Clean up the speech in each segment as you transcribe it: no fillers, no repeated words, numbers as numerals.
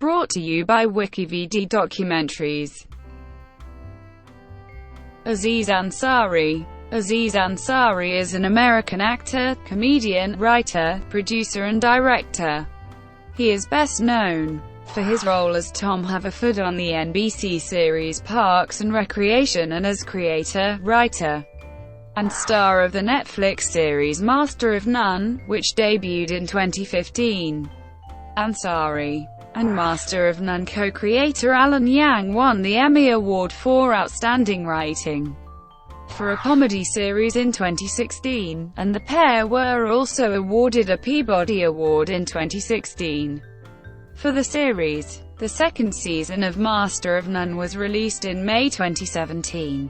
Brought to you by WikiVD Documentaries. Aziz Ansari. Aziz Ansari is an American actor, comedian, writer, producer and director. He is best known for his role as Tom Haverford on the NBC series Parks and Recreation and as creator, writer, and star of the Netflix series Master of None, which debuted in 2015. Ansari and Master of None co-creator Alan Yang won the Emmy Award for Outstanding Writing for a comedy series in 2016, and the pair were also awarded a Peabody Award in 2016 for the series. The second season of Master of None was released in May 2017.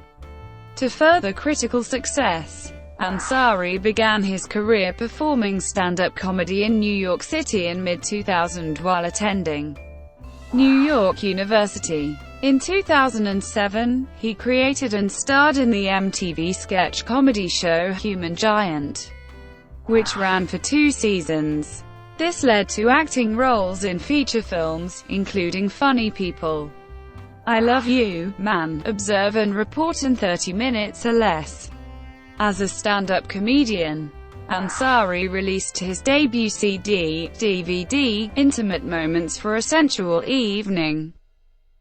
To further critical success, Ansari began his career performing stand-up comedy in New York City in mid-2000 while attending New York University. In 2007, he created and starred in the MTV sketch comedy show Human Giant, which ran for 2 seasons. This led to acting roles in feature films, including Funny People, I Love You, Man, Observe and Report and 30 Minutes or Less. As a stand-up comedian, Ansari released his debut CD/DVD, Intimate Moments for a Sensual Evening,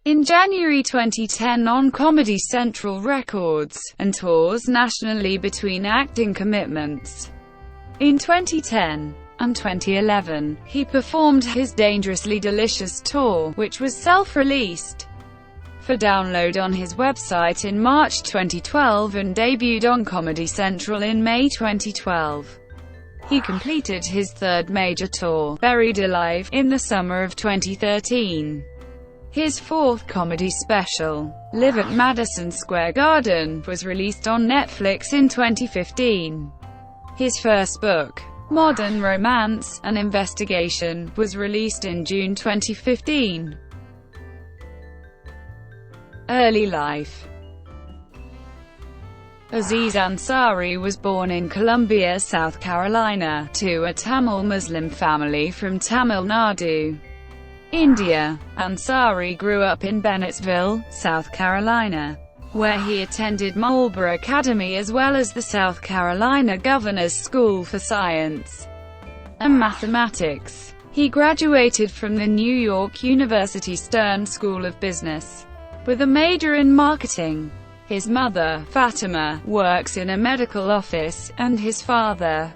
in January 2010 on Comedy Central Records, and tours nationally between acting commitments. In 2010 and 2011, he performed his Dangerously Delicious tour, which was self-released for download on his website in March 2012 and debuted on Comedy Central in May 2012. He completed his third major tour, Buried Alive, in the summer of 2013. His fourth comedy special, Live at Madison Square Garden, was released on Netflix in 2015. His first book, Modern Romance: An Investigation, was released in June 2015. Early life. Aziz Ansari was born in Columbia, South Carolina, to a Tamil Muslim family from Tamil Nadu, India. Ansari grew up in Bennettsville, South Carolina, where he attended Marlborough Academy as well as the South Carolina Governor's School for Science and Mathematics. He graduated from the New York University Stern School of Business with a major in marketing. His mother, Fatima, works in a medical office, and his father,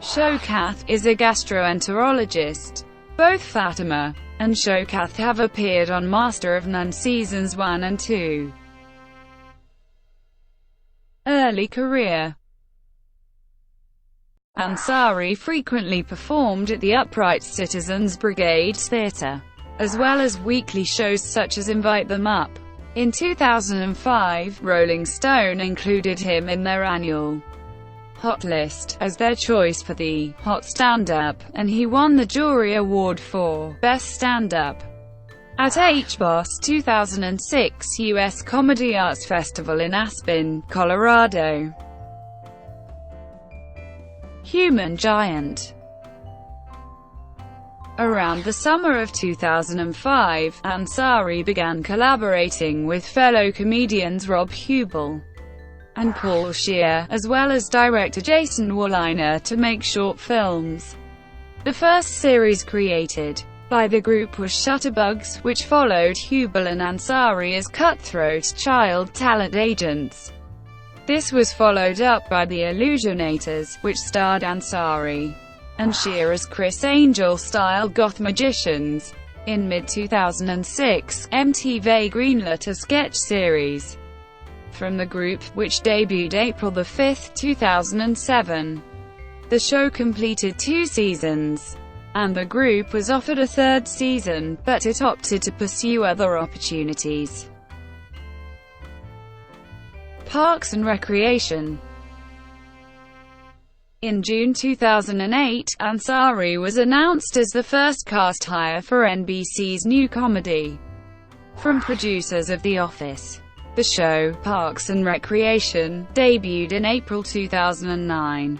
Showkath, is a gastroenterologist. Both Fatima and Showkath have appeared on Master of None Seasons 1 and 2. Early career. Ansari frequently performed at the Upright Citizens Brigade Theatre, as well as weekly shows such as Invite Them Up. In 2005, Rolling Stone included him in their annual Hot List as their choice for the Hot Stand-Up, and he won the Jury Award for Best Stand-Up at HBOS 2006 U.S. Comedy Arts Festival in Aspen, Colorado. Human Giant. Around the summer of 2005, Ansari began collaborating with fellow comedians Rob Huebel and Paul Scheer, as well as director Jason Woliner, to make short films. The first series created by the group was Shutterbugs, which followed Huebel and Ansari as cutthroat child talent agents. This was followed up by The Illusionators, which starred Ansari and Scheer as Chris Angel-style goth magicians. In mid-2006, MTV greenlit a sketch series from the group, which debuted April 5, 2007. The show completed 2 seasons, and the group was offered a 3rd season, but it opted to pursue other opportunities. Parks and Recreation. In June 2008, Ansari was announced as the first cast hire for NBC's new comedy from producers of The Office. The show, Parks and Recreation, debuted in April 2009,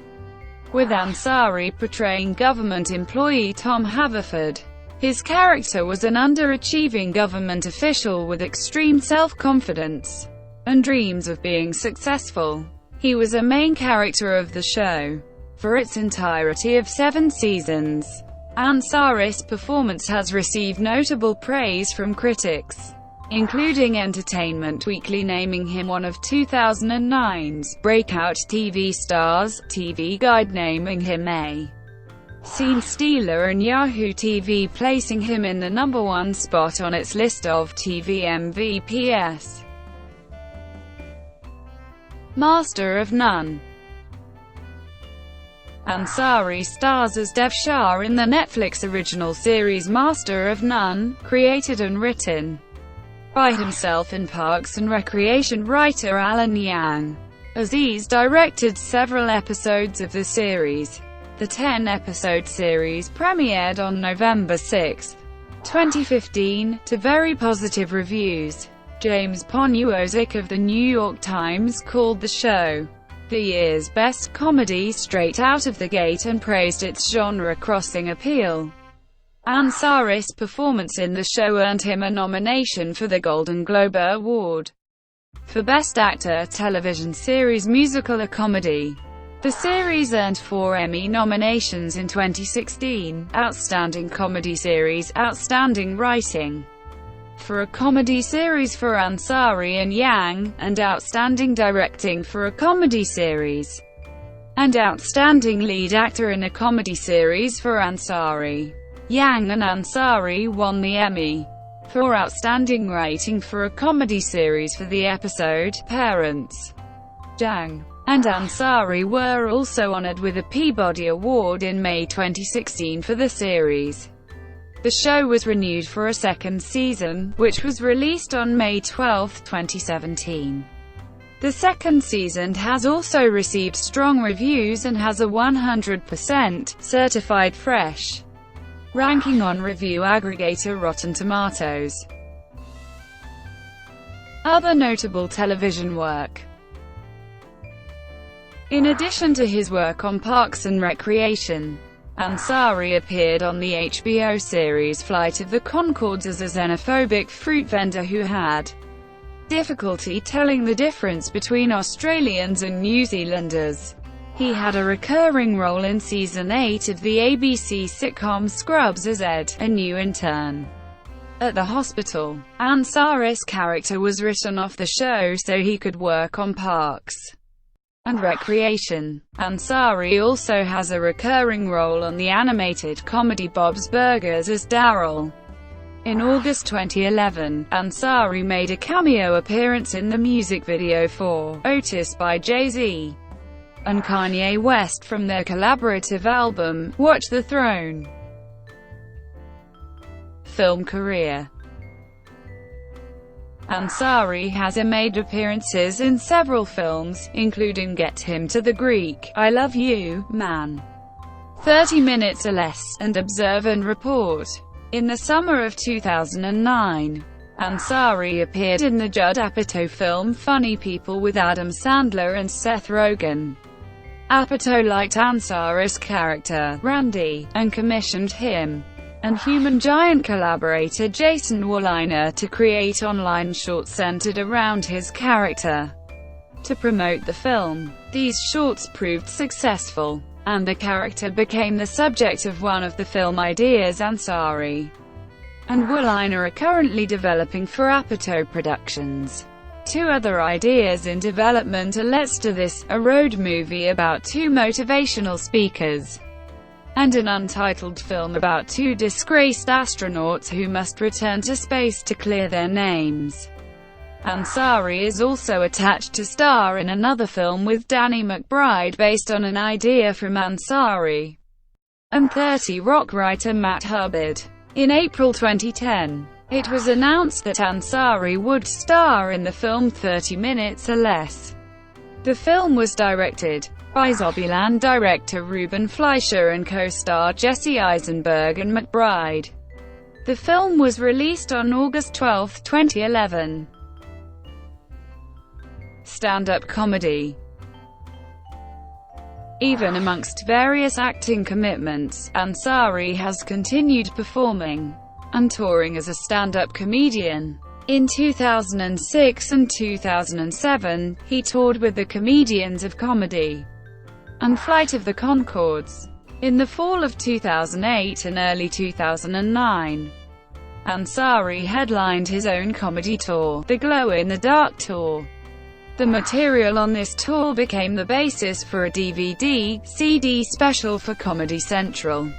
with Ansari portraying government employee Tom Haverford. His character was an underachieving government official with extreme self-confidence and dreams of being successful. He was a main character of the show for its entirety of 7 seasons. Ansari's performance has received notable praise from critics, including Entertainment Weekly naming him one of 2009's breakout TV stars, TV Guide naming him a scene stealer, and Yahoo TV placing him in the #1 spot on its list of TV MVPs. Master of None. Ansari stars as Dev Shah in the Netflix original series Master of None, created and written by himself and Parks and Recreation writer Alan Yang. Aziz directed several episodes of the series. The 10-episode series premiered on November 6, 2015, to very positive reviews. James Poniewozik of The New York Times called the show the year's best comedy straight out of the gate and praised its genre-crossing appeal. Ansari's performance in the show earned him a nomination for the Golden Globe Award for Best Actor, Television Series, Musical or Comedy. The series earned 4 Emmy nominations in 2016: Outstanding Comedy Series, Outstanding Writing for a Comedy Series for Ansari and Yang, and Outstanding Directing for a Comedy Series, and Outstanding Lead Actor in a Comedy Series for Ansari. Yang and Ansari won the Emmy for Outstanding Writing for a Comedy Series for the episode Parents. Yang and Ansari were also honored with a Peabody Award in May 2016 for the series. The show was renewed for a second season, which was released on May 12, 2017. The second season has also received strong reviews and has a 100% certified fresh ranking on review aggregator Rotten Tomatoes. Other notable television work. In addition to his work on Parks and Recreation, Ansari appeared on the HBO series Flight of the Conchords as a xenophobic fruit vendor who had difficulty telling the difference between Australians and New Zealanders. He had a recurring role in Season 8 of the ABC sitcom Scrubs as Ed, a new intern at the hospital. Ansari's character was written off the show so he could work on Parks and Recreation. Ansari also has a recurring role on the animated comedy Bob's Burgers as Daryl. In August 2011, Ansari made a cameo appearance in the music video for Otis by Jay-Z and Kanye West from their collaborative album, Watch the Throne. Film career. Ansari has made appearances in several films, including Get Him to the Greek, I Love You, Man, 30 Minutes or Less, and Observe and Report. In the summer of 2009, Ansari appeared in the Judd Apatow film Funny People with Adam Sandler and Seth Rogen. Apatow liked Ansari's character, Randy, and commissioned him and Human Giant collaborator Jason Woliner to create online shorts centered around his character to promote the film. These shorts proved successful, and the character became the subject of one of the film ideas Ansari and Woliner are currently developing for Apatow Productions. 2 other ideas in development are Let's Do This, a road movie about 2 motivational speakers, and an untitled film about 2 disgraced astronauts who must return to space to clear their names. Ansari is also attached to star in another film with Danny McBride based on an idea from Ansari and 30 Rock writer Matt Hubbard. In April 2010, it was announced that Ansari would star in the film 30 Minutes or Less. The film was directed by Zombieland director Ruben Fleischer and co-star Jesse Eisenberg and McBride. The film was released on August 12, 2011. Stand-up comedy. Even amongst various acting commitments, Ansari has continued performing and touring as a stand-up comedian. In 2006 and 2007, he toured with the Comedians of Comedy and Flight of the Conchords. In the fall of 2008 and early 2009, Ansari headlined his own comedy tour, the Glow in the Dark Tour. The material on this tour became the basis for a DVD/CD special for Comedy Central.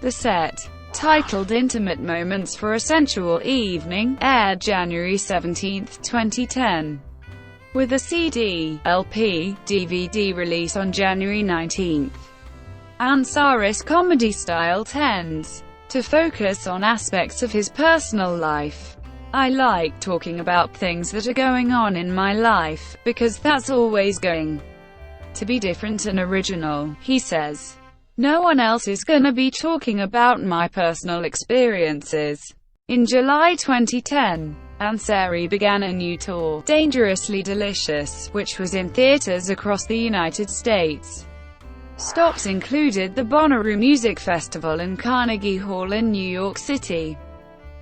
The set, titled Intimate Moments for a Sensual Evening, aired January 17, 2010, with a CD, LP, DVD release on January 19. Ansari's comedy style tends to focus on aspects of his personal life. "I like talking about things that are going on in my life, because that's always going to be different and original," he says. "No one else is gonna be talking about my personal experiences." In July 2010, Ansari began a new tour, Dangerously Delicious, which was in theaters across the United States. Stops included the Bonnaroo Music Festival and Carnegie Hall in New York City.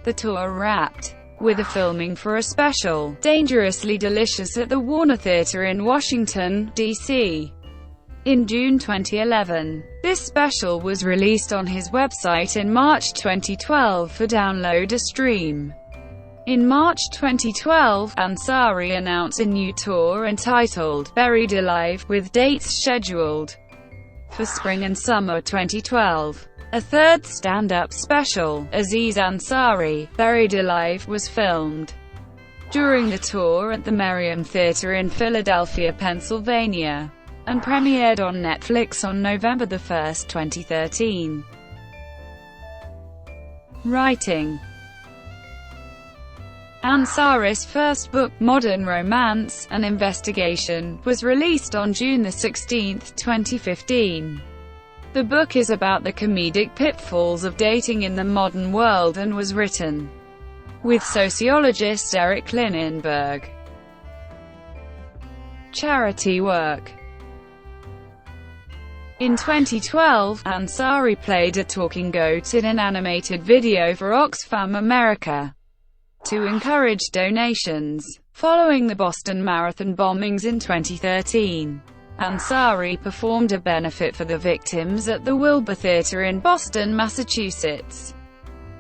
The tour wrapped with a filming for a special, Dangerously Delicious, at the Warner Theatre in Washington, D.C. in June 2011. This special was released on his website in March 2012 for download or stream. In March 2012, Ansari announced a new tour entitled Buried Alive, with dates scheduled for spring and summer 2012. A third stand-up special, Aziz Ansari, Buried Alive, was filmed during the tour at the Merriam Theatre in Philadelphia, Pennsylvania, and premiered on Netflix on November 1, 2013. Writing. Ansari's first book, Modern Romance: An Investigation, was released on June 16, 2015. The book is about the comedic pitfalls of dating in the modern world and was written with sociologist Eric Klinenberg. Charity work. In 2012, Ansari played a talking goat in an animated video for Oxfam America to encourage donations. Following the Boston Marathon bombings in 2013, Ansari performed a benefit for the victims at the Wilbur Theatre in Boston, Massachusetts.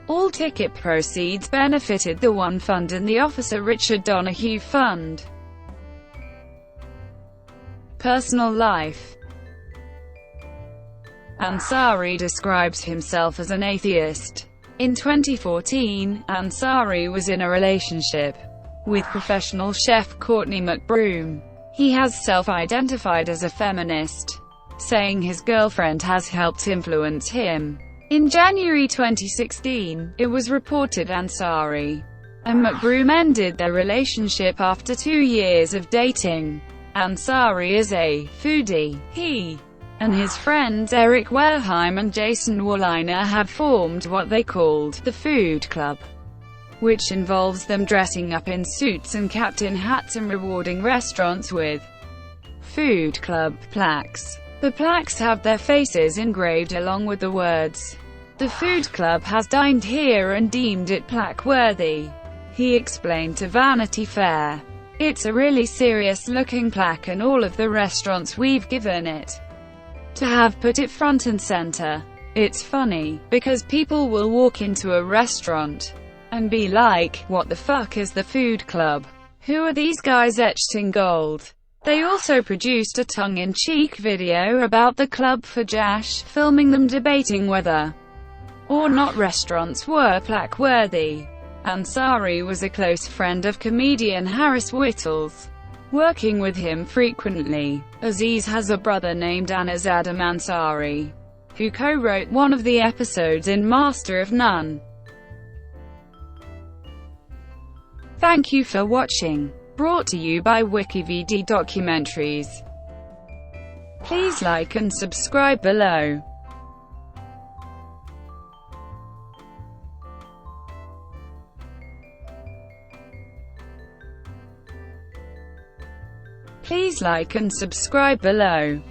All ticket proceeds benefited the One Fund and the Officer Richard Donahue Fund. Personal life. Ansari describes himself as an atheist. In 2014, Ansari was in a relationship with professional chef Courtney McBroom. He has self-identified as a feminist, saying his girlfriend has helped influence him. In January 2016, it was reported Ansari and McBroom ended their relationship after 2 years of dating. Ansari is a foodie. He and his friends Eric Wareheim and Jason Walliner have formed what they called the Food Club, which involves them dressing up in suits and captain hats and rewarding restaurants with Food Club plaques. The plaques have their faces engraved along with the words, "The Food Club has dined here and deemed it plaque-worthy," he explained to Vanity Fair. "It's a really serious-looking plaque and all of the restaurants we've given it to have put it front and center. It's funny, because people will walk into a restaurant and be like, what the fuck is the Food Club? Who are these guys etched in gold?" They also produced a tongue-in-cheek video about the club for Jash, filming them debating whether or not restaurants were plaque-worthy. Ansari was a close friend of comedian Harris Whittles, working with him frequently. Aziz has a brother named Anas Adam Ansari, who co-wrote one of the episodes in Master of None. Thank you for watching. Brought to you by WikiVD Documentaries. Please like and subscribe below. Please like and subscribe below.